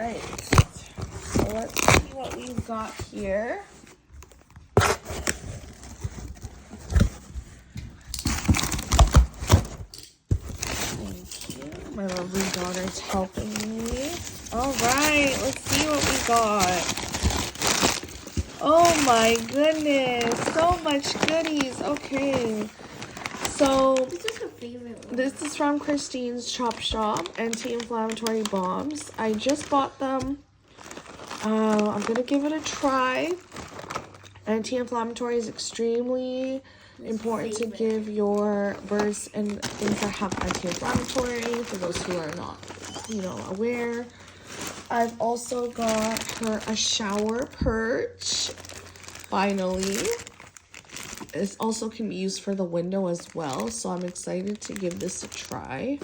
right. So let's see what we've got here. Thank you. My lovely daughter's helping me. All right, let's see what we got. Oh my goodness, so much goodies. Okay, so this is her favorite one. This is from Christine's Chop Shop, anti-inflammatory bombs. I just bought them. I'm gonna give it a try. Anti-inflammatory is extremely important to give your birds and things that have anti-inflammatory, for those who are not, aware. I've also got her a shower perch, finally. This also can be used for the window as well, so I'm excited to give this a try.